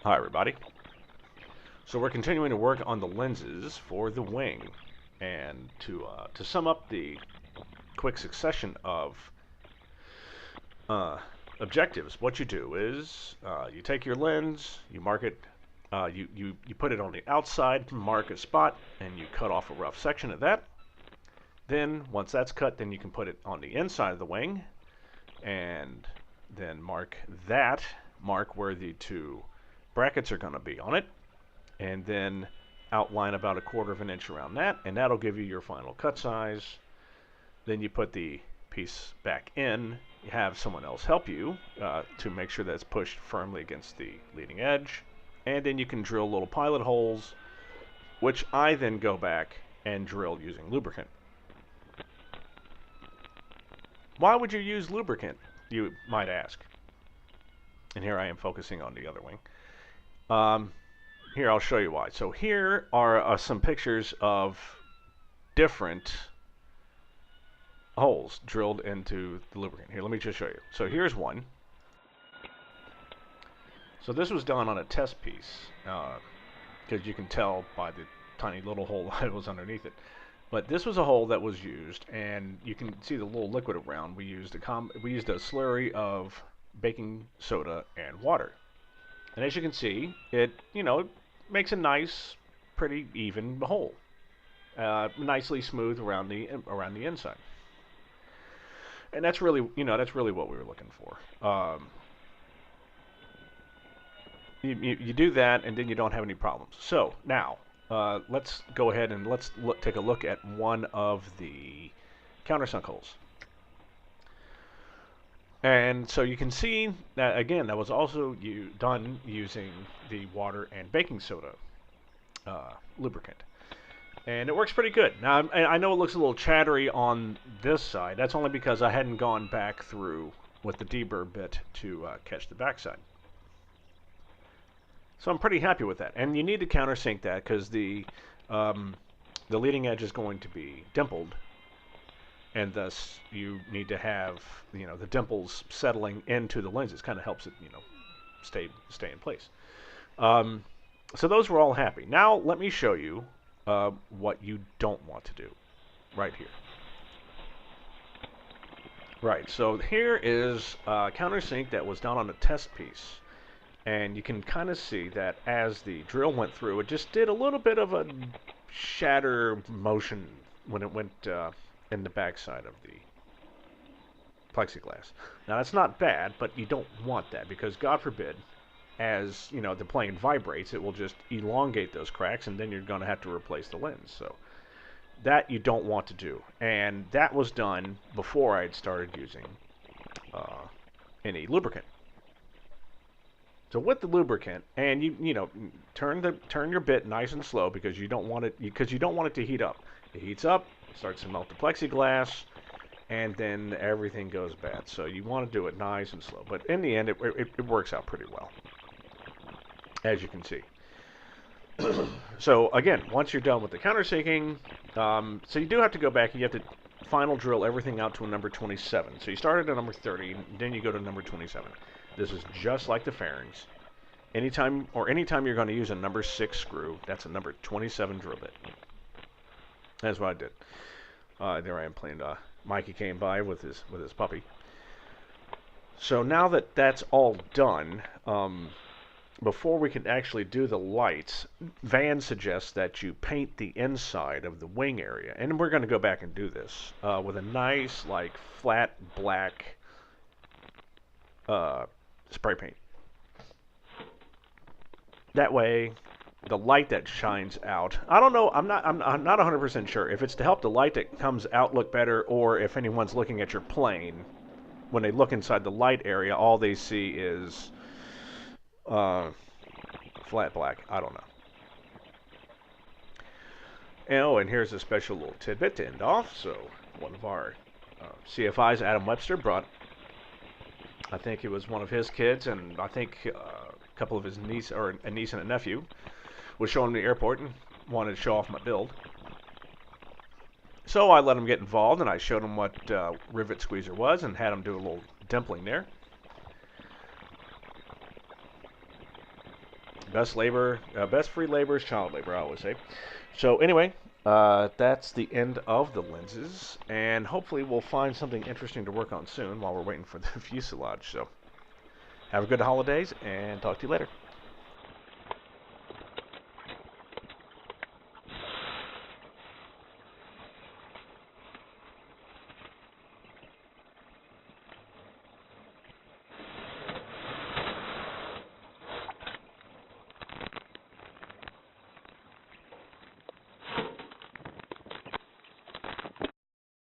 Hi everybody. So we're continuing to work on the lenses for the wing, and to sum up the quick succession of uh, objectives, what you do is you take your lens, you mark it, you put it on the outside, mark a spot, and you cut off a rough section of that. Then once that's cut, then you can put it on the inside of the wing, and then mark where the two brackets are going to be on it, and then outline about 1/4 inch around that, and that'll give you your final cut size. Then you put the piece back in. You have someone else help you to make sure that it's pushed firmly against the leading edge, and then you can drill little pilot holes, which I then go back and drill using lubricant. Why would you use lubricant, you might ask? And here I am focusing on the other wing. Here, I'll show you why. So here are some pictures of different holes drilled into the lubricant. Here, let me just show you. So here's one. So this was done on a test piece, because you can tell by the tiny little hole that was underneath it. But this was a hole that was used, and you can see the little liquid around. We used a slurry of baking soda and water. And as you can see, it makes a nice, pretty even hole, nicely smooth around the inside. And that's really what we were looking for. You do that, and then you don't have any problems. So now let's go ahead and take a look at one of the countersunk holes. And so you can see that, again, that was also done using the water and baking soda lubricant. And it works pretty good. Now, I know it looks a little chattery on this side. That's only because I hadn't gone back through with the deburr bit to catch the backside. So I'm pretty happy with that. And you need to countersink that because the leading edge is going to be dimpled, and thus you need to have the dimples settling into the lenses. Kind of helps it stay in place. So those were all happy. Now let me show you what you don't want to do right here. Right, so here is countersink that was done on a test piece. And you can kind of see that as the drill went through, it just did a little bit of a shatter motion when it went in the backside of the plexiglass. Now that's not bad, but you don't want that because, God forbid, as the plane vibrates, it will just elongate those cracks, and then you're going to have to replace the lens. So that you don't want to do, and that was done before I had started using any lubricant. So with the lubricant, and turn your bit nice and slow because you don't want it to heat up. It heats up, it starts to melt the plexiglass, and then everything goes bad. So you want to do it nice and slow. But in the end, it works out pretty well, as you can see. So again, once you're done with the countersinking, so you do have to go back and you have to final drill everything out to a number 27. So you started at number 30, then you go to number 27. This is just like the fairings. Anytime you're going to use a number 6 screw, that's a number 27 drill bit. That's what I did. There I am playing. Mikey came by with his puppy. So now that that's all done, before we can actually do the lights, Van suggests that you paint the inside of the wing area, and we're going to go back and do this with a nice, like, flat black spray paint. That way, the light that shines out, I don't know, I'm not 100% sure if it's to help the light that comes out look better, or if anyone's looking at your plane, when they look inside the light area, all they see is flat black. I don't know. Oh, and here's a special little tidbit to end off. So one of our CFIs, Adam Webster, brought, I think it was one of his kids, and I think a couple of his niece, or a niece and a nephew, was showing me the airport and wanted to show off my build. So I let him get involved, and I showed him what rivet squeezer was, and had him do a little dimpling there. Best free labor is child labor, I always say. So anyway, that's the end of the lenses, and hopefully we'll find something interesting to work on soon while we're waiting for the fuselage. So have a good holidays, and talk to you later.